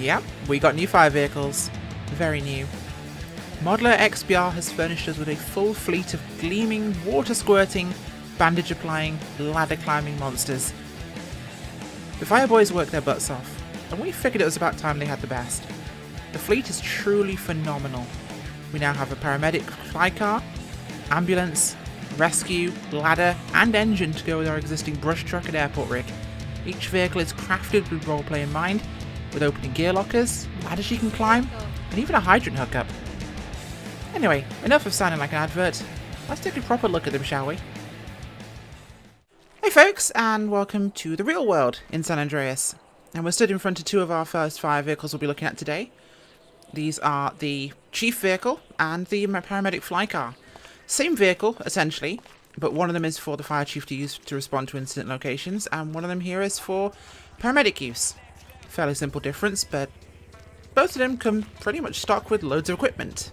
Yep, we got new fire vehicles. Very new. Modeler XBR has furnished us with a full fleet of gleaming, water-squirting, bandage-applying, ladder-climbing monsters. The Fireboys worked their butts off, and we figured it was about time they had the best. The fleet is truly phenomenal. We now have a paramedic flycar, ambulance, rescue, ladder, and engine to go with our existing brush truck and airport rig. Each vehicle is crafted with roleplay in mind, with opening gear lockers, ladders you can climb, and even a hydrant hookup. Anyway, enough of sounding like an advert. Let's take a proper look at them, shall we? Hey folks, and welcome to the real world in San Andreas. And we're stood in front of two of our first fire vehicles we'll be looking at today. These are the chief vehicle and the paramedic flycar. Same vehicle, essentially, but one of them is for the fire chief to use to respond to incident locations, and one of them here is for paramedic use. Fairly simple difference, but both of them come pretty much stock with loads of equipment.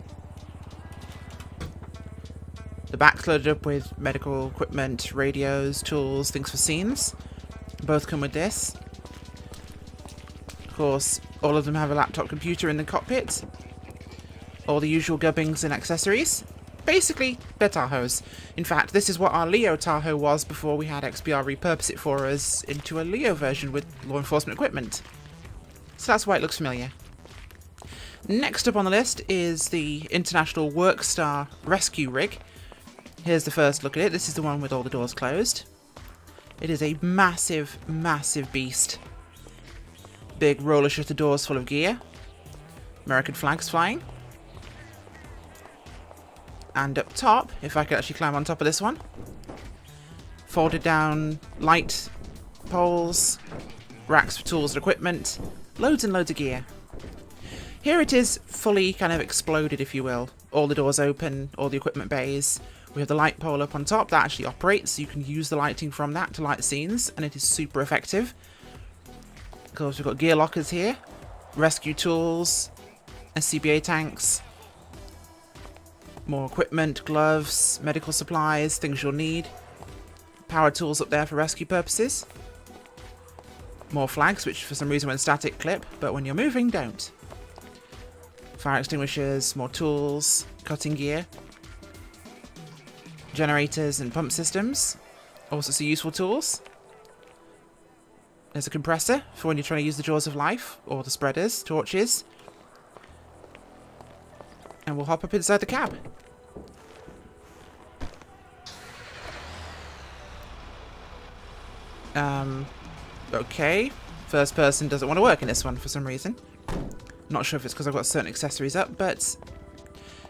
The back's loaded up with medical equipment, radios, tools, things for scenes. Both come with this. Of course, all of them have a laptop computer in the cockpit. All the usual gubbings and accessories. Basically, they're Tahoes. In fact, this is what our Leo Tahoe was before we had XBR repurpose it for us into a Leo version with law enforcement equipment. So that's why it looks familiar. Next up on the list is the International Workstar Rescue Rig. Here's the first look at it. This is the one with all the doors closed. It is a massive, massive beast. Big roller shutter doors full of gear. American flags flying. And up top, if I could actually climb on top of this one, folded down light poles, racks for tools and equipment, loads and loads of gear. Here it is fully kind of exploded, if you will. All the doors open, all the equipment bays. We have the light pole up on top that actually operates, so you can use the lighting from that to light scenes, and it is super effective. Of course, we've got gear lockers here, rescue tools, SCBA tanks, more equipment, gloves, medical supplies, things you'll need. Power tools up there for rescue purposes. More flags, which for some reason when static clip, but when you're moving, don't. Fire extinguishers, more tools, cutting gear. Generators and pump systems. Also some useful tools. There's a compressor for when you're trying to use the jaws of life, or the spreaders, torches. And we'll hop up inside the cab. Okay. First person doesn't want to work in this one for some reason. Not sure if it's because I've got certain accessories up, but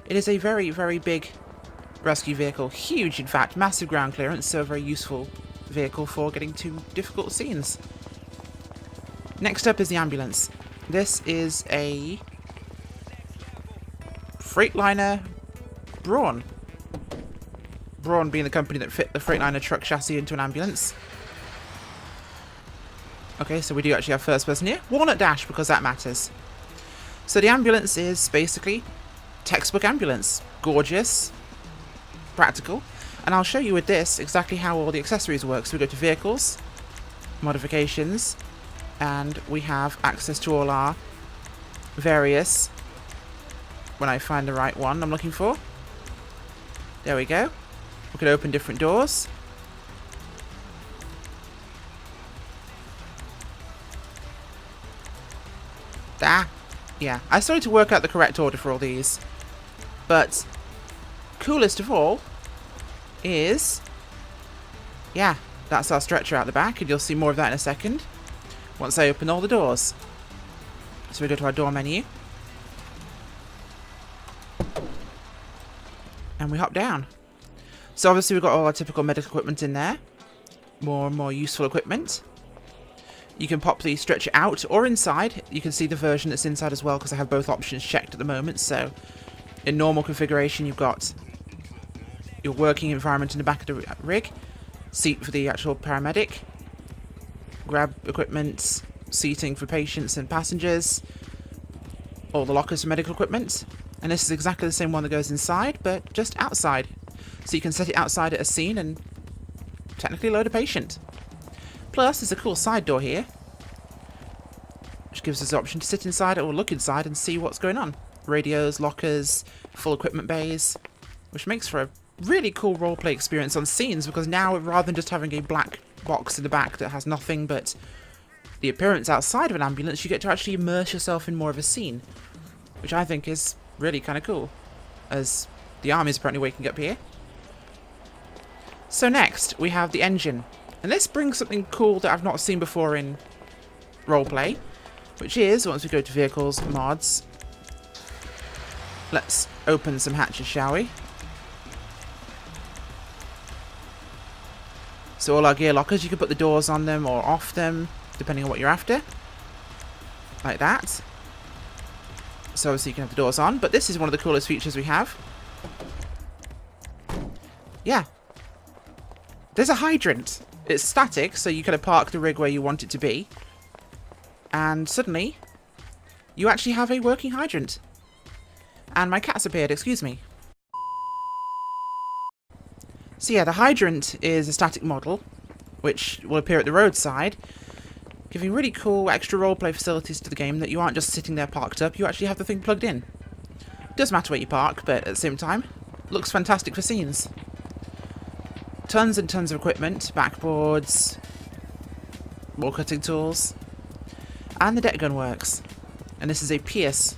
it is a very, very big rescue vehicle. Huge, in fact. Massive ground clearance, so a very useful vehicle for getting to difficult scenes. Next up is the ambulance. This is a Freightliner Brawn. Brawn being the company that fit the Freightliner truck chassis into an ambulance. Okay, so we do actually have first person here. Walnut Dash, because that matters. So the ambulance is basically textbook ambulance. Gorgeous. Practical. And I'll show you with this exactly how all the accessories work. So we go to vehicles, modifications, and we have access to all our various, when I find the right one I'm looking for. There we go. We can open different doors. Yeah, I started to work out the correct order for all these. But coolest of all is, yeah, that's our stretcher out the back, and you'll see more of that in a second once I open all the doors. So we go to our door menu. And we hop down. So obviously we've got all our typical medical equipment in there. More and more useful equipment. You can pop the stretcher out or inside. You can see the version that's inside as well, because I have both options checked at the moment. So in normal configuration, you've got your working environment in the back of the rig, seat for the actual paramedic, grab equipment, seating for patients and passengers, all the lockers for medical equipment. And this is exactly the same one that goes inside, but just outside. So you can set it outside at a scene and technically load a patient. Plus, there's a cool side door here, which which gives us the option to sit inside or look inside and see what's going on. Radios, lockers, full equipment bays, which makes for a really cool roleplay experience on scenes, because now, rather than just having a black box in the back that has nothing but the appearance outside of an ambulance, you get to actually immerse yourself in more of a scene, which I think is really kind of cool, as the army's apparently waking up here. So next, we have the engine. And this brings something cool that I've not seen before in roleplay, which is, once we go to vehicles, mods, let's open some hatches, shall we? So all our gear lockers, you can put the doors on them or off them, depending on what you're after. Like that. So obviously you can have the doors on, but this is one of the coolest features we have. Yeah. There's a hydrant. It's static, so you kind of park the rig where you want it to be. And suddenly, you actually have a working hydrant. And my cat's appeared, excuse me. So yeah, the hydrant is a static model, which will appear at the roadside, giving really cool extra roleplay facilities to the game, that you aren't just sitting there parked up, you actually have the thing plugged in. It does matter where you park, but at the same time, looks fantastic for scenes. Tons and tons of equipment, backboards, more cutting tools, and the deck gun works. And this is a Pierce.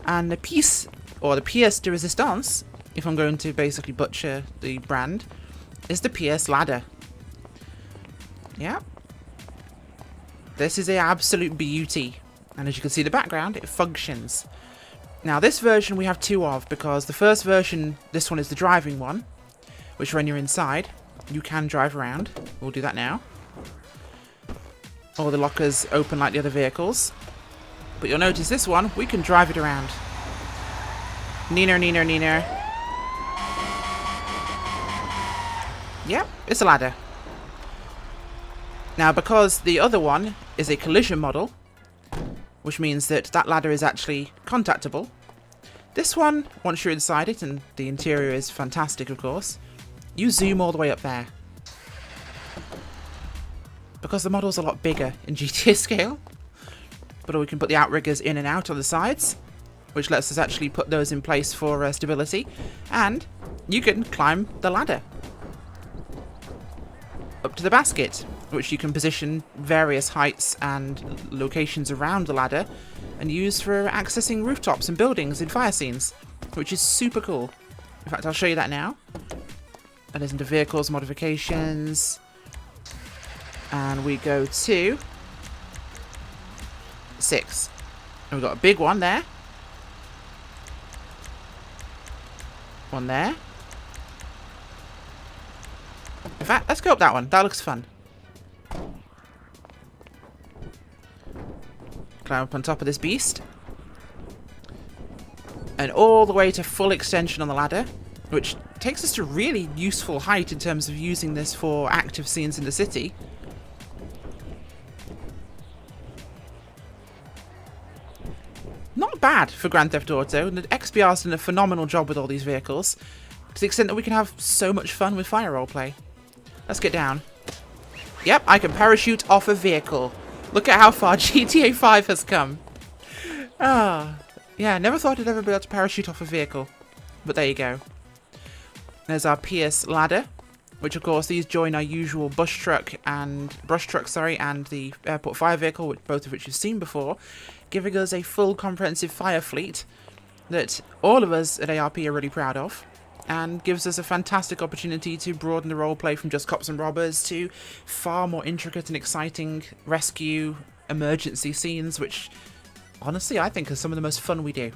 And the piece, or the pièce de résistance, if I'm going to basically butcher the brand, is the Pierce ladder. Yeah. This is an absolute beauty. And as you can see in the background, it functions. Now this version we have two of, because the first version, this one is the driving one, which when you're inside, you can drive around. We'll do that now. All the lockers open like the other vehicles. But you'll notice this one, we can drive it around. Neener, neener, neener. Yep, it's a ladder. Now, because the other one is a collision model, which means that that ladder is actually contactable, this one, once you're inside it, and the interior is fantastic, of course, you zoom all the way up there. Because the model's a lot bigger in GTA scale, but we can put the outriggers in and out on the sides, which lets us actually put those in place for stability, and you can climb the ladder up to the basket, which you can position various heights and locations around the ladder and use for accessing rooftops and buildings in fire scenes, which is super cool. In fact, I'll show you that now. That is into vehicles, modifications, and we go to 6. And we've got a big one there. One there. In fact, let's go up that one. That looks fun. Climb up on top of this beast. And all the way to full extension on the ladder, which takes us to really useful height in terms of using this for active scenes in the city. Not bad for Grand Theft Auto, and the XBR's done a phenomenal job with all these vehicles, to the extent that we can have so much fun with fire roleplay. Let's get down. Yep, I can parachute off a vehicle. Look at how far GTA 5 has come. Ah, yeah, never thought I'd ever be able to parachute off a vehicle. But there you go. There's our Pierce ladder, which of course these join our usual brush truck, and the airport fire vehicle, both of which you've seen before, giving us a full comprehensive fire fleet that all of us at ARP are really proud of, and gives us a fantastic opportunity to broaden the roleplay from just cops and robbers to far more intricate and exciting rescue emergency scenes, which honestly I think are some of the most fun we do.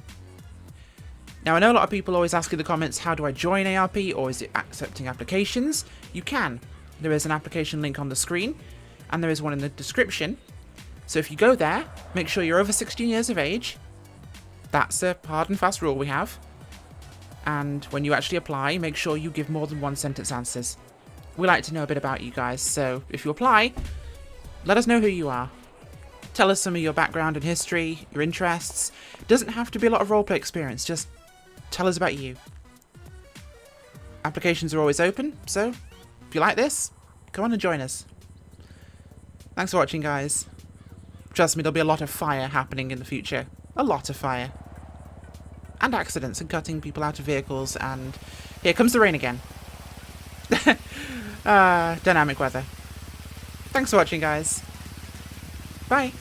Now, I know a lot of people always ask in the comments, how do I join ARP, or is it accepting applications? You can. There is an application link on the screen, and there is one in the description. So if you go there, make sure you're over 16 years of age. That's a hard and fast rule we have. And when you actually apply, make sure you give more than one sentence answers. We like to know a bit about you guys, so if you apply, let us know who you are. Tell us some of your background and history, your interests. It doesn't have to be a lot of roleplay experience, just tell us about you. Applications are always open, so if you like this, come on and join us. Thanks for watching, guys. Trust me, there'll be a lot of fire happening in the future. A lot of fire. And accidents and cutting people out of vehicles, and here comes the rain again. Dynamic weather. Thanks for watching, guys. Bye.